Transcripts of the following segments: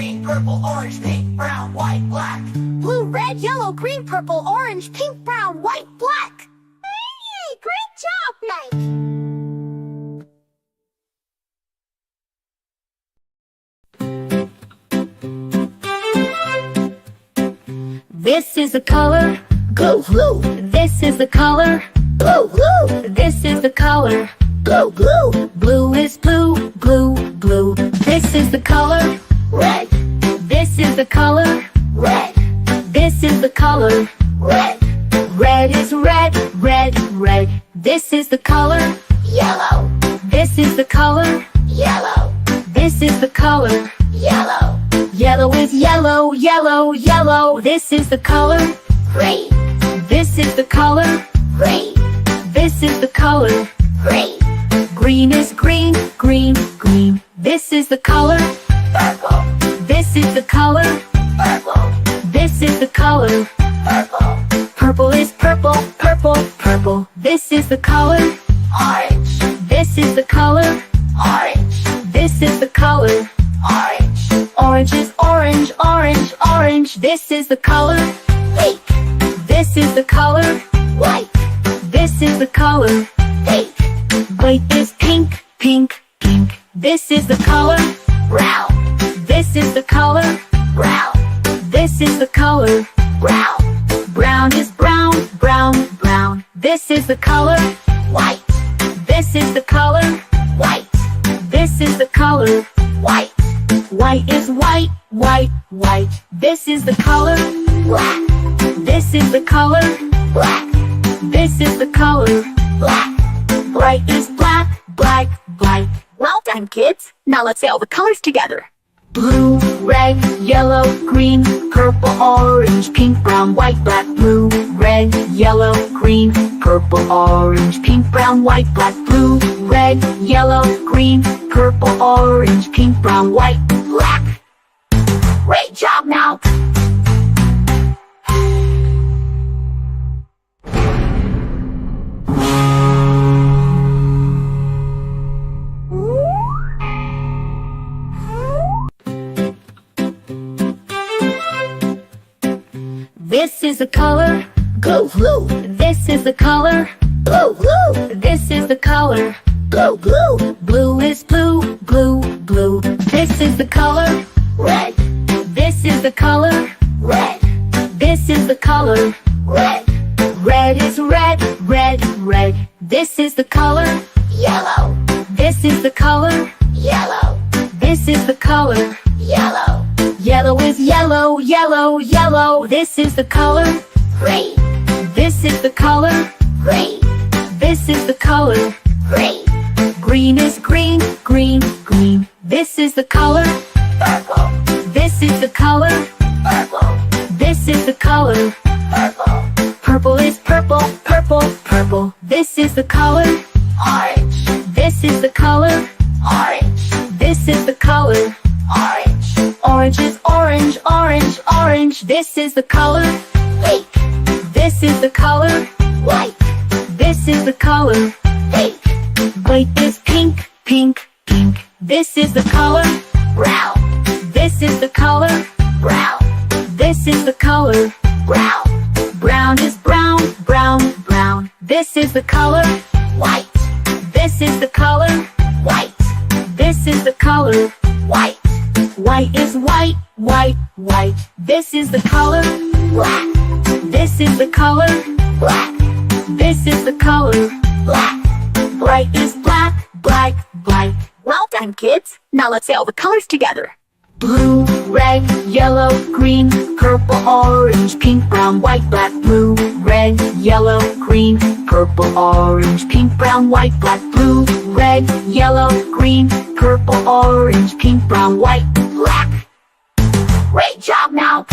green, purple, orange, pink, brown, white, black. Blue, red, yellow, green, purple, orange, pink, brown, white, black. Hey, great job, Mike! This is the color, Blue, blue, this is the color, blue, blue, this is the color. blue, blue, Blue is blue, blue, blue. This is the color, red, this is the color, red, this is the color. red, Red is red, red, red. This is the color, yellow, this is the color, yellow, this is the color. yellow, Yellow is yellow, yellow, yellow. This is the color, green, this is the color, green, this is the color. green, Green is green, green, green. This is the color, purple, this is the color, purple, this is the color. purple, Purple is purple, purple, purple. This is the color, orange, this is the color, orange, this is the color. orange, Orange is orange, orange, orange. This is the color, pink, this is the color, white, this is the color. pink, White is pink, pink, pink. This is the color, brown, this is the color, brown, this is the color. brown, Brown is brown, brown, brown. This is the color, white, this is the color, white, this is the color. white, White is white, white, white. This is the color, black, this is the color, black, this is the color. black, Bright is black, black, black. Well done, kids. Now let's say all the colors together. Blue, red, yellow, green, purple, orange, pink, brown, white, black. Blue, red, yellow, green, purple, orange, pink, brown, white, black. Blue, red, yellow, green, purple, orange, pink, brown, white, black. great job now. This is the color, Blue, blue, this is the color, blue, blue, this is the color. blue, blue, Blue is blue, blue, blue. This is the color, red, this is the color, red, this is the color. red, Red is red, red, red. This is the color, yellow, this is the color, yellow, this is the color. yellow, Yellow is yellow, yellow, yellow. This is the color, green, this is the color, green, this is the color. green, Green is green, green, green. This is the color, purple, this is the color, purple, this is the color. purple, Purple is purple, purple, purple. This is the color, orange, this is the color, orange, this is the color. orange, Orange is orange, orange, orange. This is the color, pink, this is the color, white, this is the color. pink, White is pink, pink, pink. This is the color, brown, this is the color, brown, this is the color. brown, Brown is brown, brown, brown. This is the color, white, this is the color, white, this is the color. white, White is white, white, white. This is the color, black, this is the color, black, this is the color. black, Bright is black, black, black. Well done, kids. Now let's say all the colors together. Blue, red, yellow, green, purple, orange, pink, brown, white, black. Blue, red, yellow, green, purple, orange, pink, brown, white, black. Blue, red, yellow, green, purple, orange, pink, brown, white, black. great job now.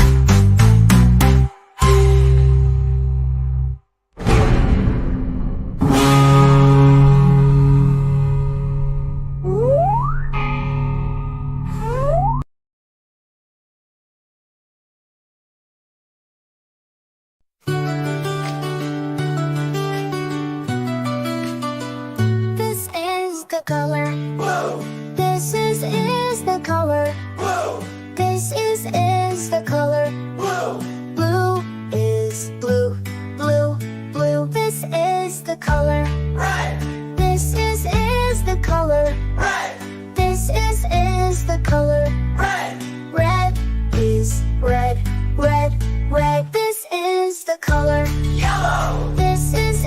color. Blue, This is the color. blue, This is the color blue, blue. Is blue, blue, blue. This is the color red, this is the color red, this is the color red, red. Is red, red, red. This is the color yellow, this is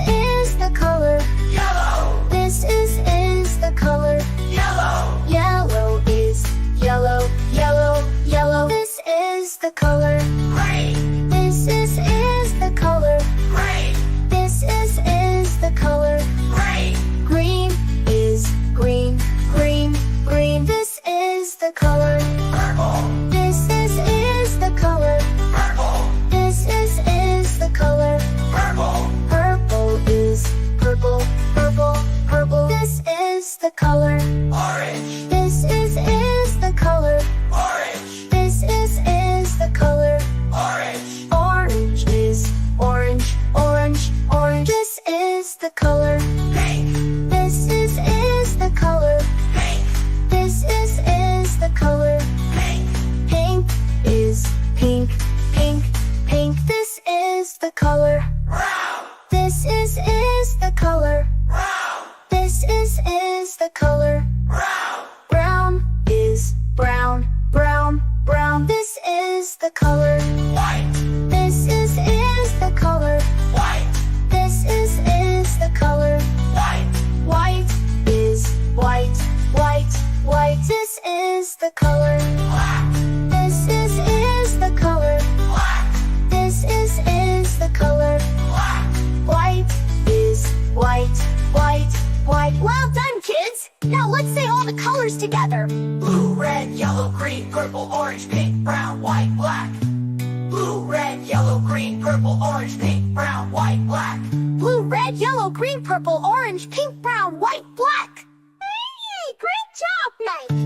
the color yellow, this is the color yellow, yellow. Is yellow, yellow, yellow. This is the color green, this is the color green, this is the color green, green. Is green, green, green. This is the color purple, this is the color purple, this is the color purple, purple. Is purple, purple, purple. This is the color orange, this is the color orange, this is the color orange, orange. Is orange, orange, orange. This is the color pink, this is the color pink, this is the color pink, pink. Is pink, pink, pink. This is the color brown, this is the color brown, this is the color brown, brown. Is brown, brown, brown. This is the color white, this is the color white, this is the color white, white. Is white, white, white. This is the color black, this is the color black, this is the color black, white. Is white, white, white. Well done, kids! Now let's say all the colors together. blue, red, yellow, green, purple, orange, pink, brown, white, black. Blue, red, yellow, green, purple, orange, pink, brown, white, black. Blue, red, yellow, green, purple, orange, pink, brown, white, black. Hey, great job, Mike!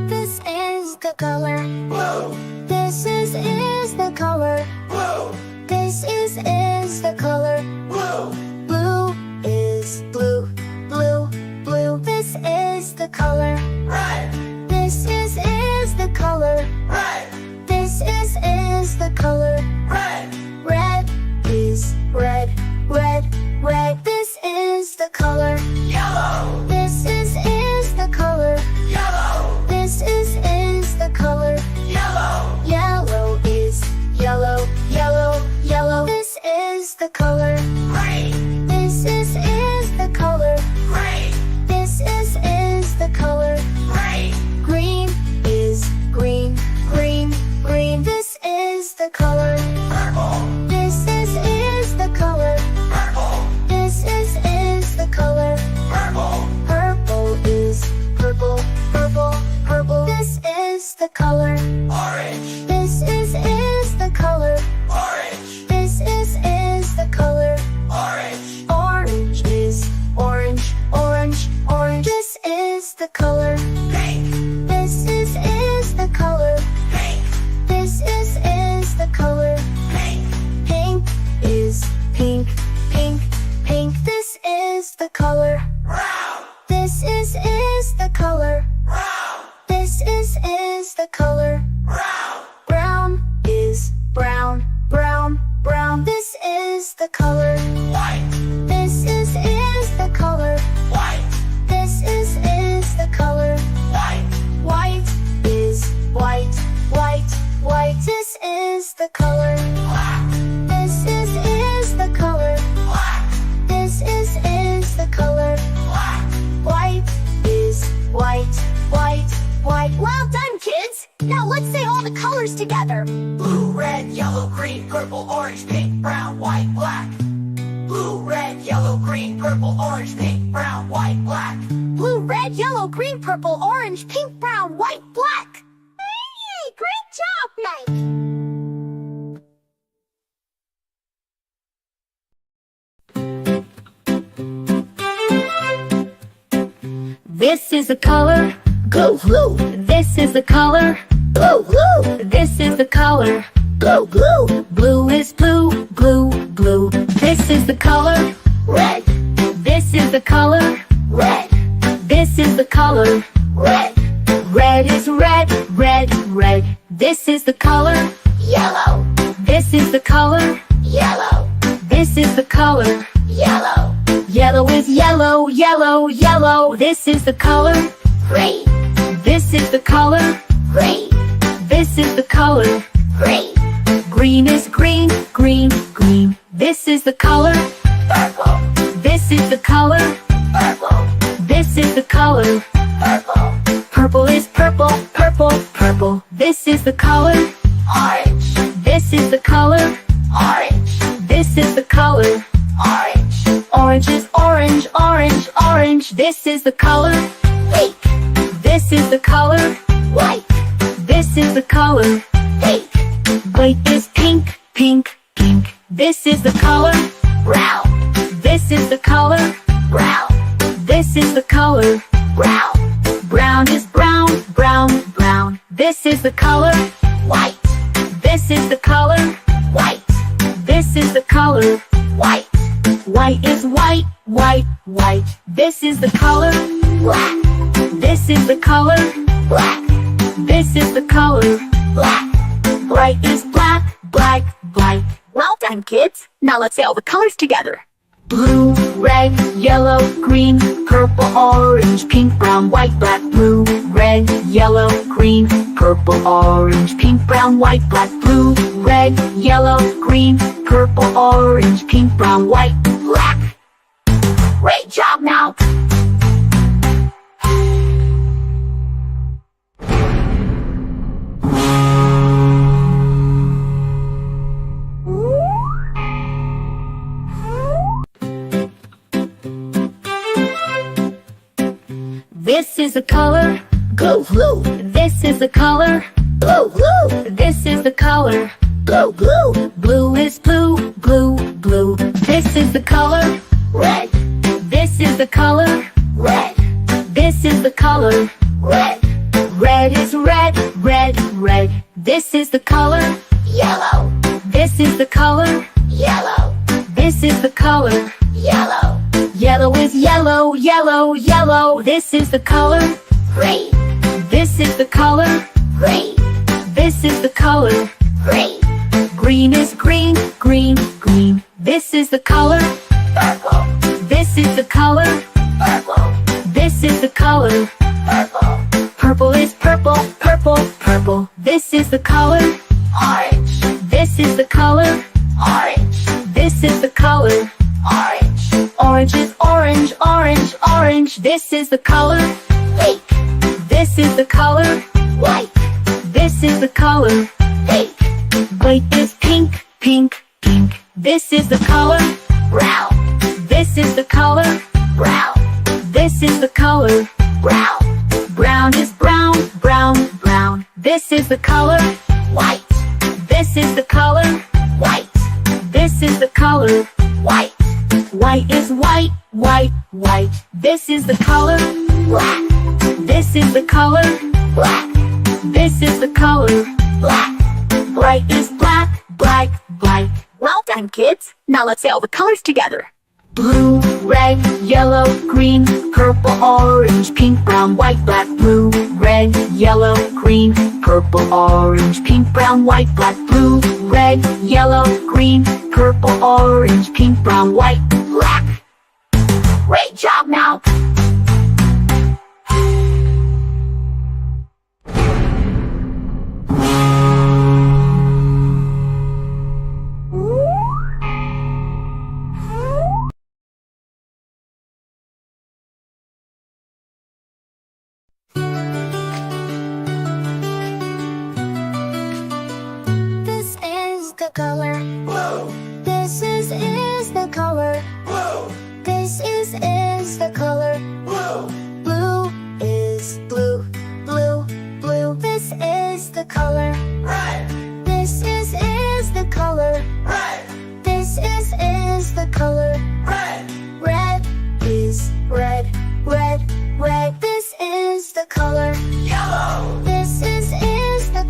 This is the color. Blue, This is the color. blue, This is the color. blue, Blue is blue, blue, blue. This is the color. red, This is the color. red, This is the color. red, Red is red, red, red. This is the color. yellow, This is the color. yellow, This is the color. yellow, Yellow is yellow, yellow, yellow. This is the color. green, This is the color. green, This is the color. green, Green is green, green, green. This is the color. purple, This is the color. purple, This is the color. purple, Purple is purple, purple, purple. This is the color. orange, This is the color. orange, This is the color. orange, Orange is orange, orange, orange. This is the color. pink, This is the color. pink, This is the color. pink, Pink is pink, pink, pink. This is the color. brown, This is the color. brown, This is the color. brown, Brown is brown, brown, brown. This is the color. white, This is the color. white, This is the color. white, White is white, white, white. This is the color. black, This is the color. black, This is the color. black, White is white, white, white. Well done, kids! Now let's say all the colors together. blue, red, yellow, green, purple, orange, pink, brown, white, black. Blue, red, yellow, green, purple, orange, pink, brown, white, black. Blue, red, yellow, green, purple, orange, pink, brown, white, black. Hey, great job, Mike! This is the color, Go blue. this is the color, Blue, blue. This is the color. Blue, blue. Blue is blue, blue, blue. This is the color. Red. This is the color. Red. This is the color. Red. Red is red, red, red. This is the color. Yellow. This is the color. Yellow. This is the color. Yellow. Yellow is yellow, yellow, yellow. This is the color. Green. This is the color. Green. This is the color. Green. Green is green, green, green. This is the color. Purple. This is the color. Purple. This is the color. Purple. Purple is purple, purple, purple. This is the color. Orange. This is the color. Orange. This is the color. Orange. Orange is orange, orange, orange. This is the color. Pink. This is the color. White. This is the color. Pink. White is pink, pink, pink. This is the color. Brown. This is the color. Brown. This is the color. Brown. Brown is brown, brown, brown. This is the color. White. This is the color. White. This is the color. White. White is white, white, white. This is the color. Black. This is the color. Black. This is the color. Black. Bright is black, black, black. Well done, kids. Now let's say all the colors together. Blue, red, yellow, green, purple, orange, pink, brown, white, black. Blue, red, yellow, green, purple, orange, pink, brown, white, black. Blue, red, yellow, green, purple, orange, pink, brown, white, black. Great job now. This is the color. Blue, blue. This is the color. Blue, blue. This is the color. Blue, blue. Blue is blue, blue, blue. This is the color. Red. This is the color. Red. This is the color. Red. Red is red, red, red. This is the color. Yellow. This is the color. Yellow. This is the color. Yellow. Yellow is yellow, yellow, yellow. This is the color. Green. This is the color. Green. This is the color. Green. Green is green, green, green. This is the color. Purple. This is the color. Purple. This is the color. Purple. Purple is purple, purple, purple. This is the color. Orange. This is the color. Orange. This is the color. Orange. Orange is orange, orange, orange. This is the color. Pink. This is the color. White. This is the color. Pink. White is pink, pink, pink. This is the color. Brown. This is the color. Brown. This is the color. Brown. Brown is brown, brown, brown. This is the color. White. This is the color. White. This is the color. White. White is white, white, white. This is the color. Black. This is the color. Black. This is the color. Black. Bright is black, black, black. Well done, kids. Now let's say all the colors together. Blue, red, yellow, green, purple, orange, pink, brown, white, black. Blue, red, yellow, green, purple, orange, pink, brown, white, black. Blue, red, yellow, green, purple, orange, pink, brown, white, black. Great job now. The color blue, this is the color blue, this is the color blue, blue is blue blue blue this is the color red, this is the color red, this is the color red, red is red red red this is the color yellow, this is the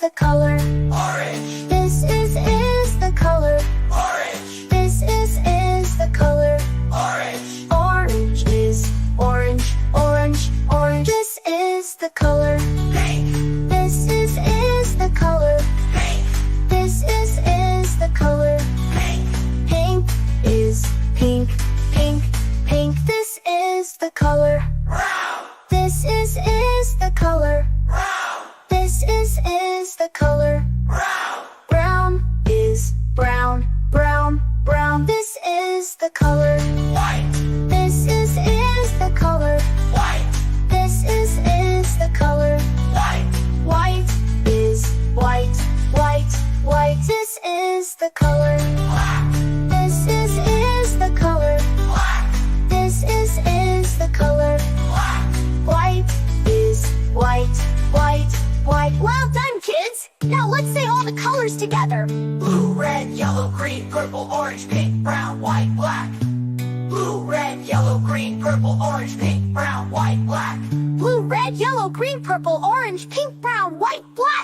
the color. Orange. This is the color. Orange. This is the color. Orange. Orange is orange, orange, orange. This is the color. Pink. This is the color. Pink. This is the color. Pink. Pink is pink, pink, pink. This is the color. Brown. This is the color. Brown. This is the color. Brown. Brown is brown, brown, brown. This is the color. White. This is the color. White. This is the color. White. White is white, white, white. This is the color. Black. This is the color. Black. This is the color. Black. White is white, white, white. Well done, kids! Now let's say all the colors together. Blue, red, yellow, green, purple, orange, pink, brown, white, black. Blue, red, yellow, green, purple, orange, pink, brown, white, black. Blue, red, yellow, green, purple, orange, pink, brown, white, black.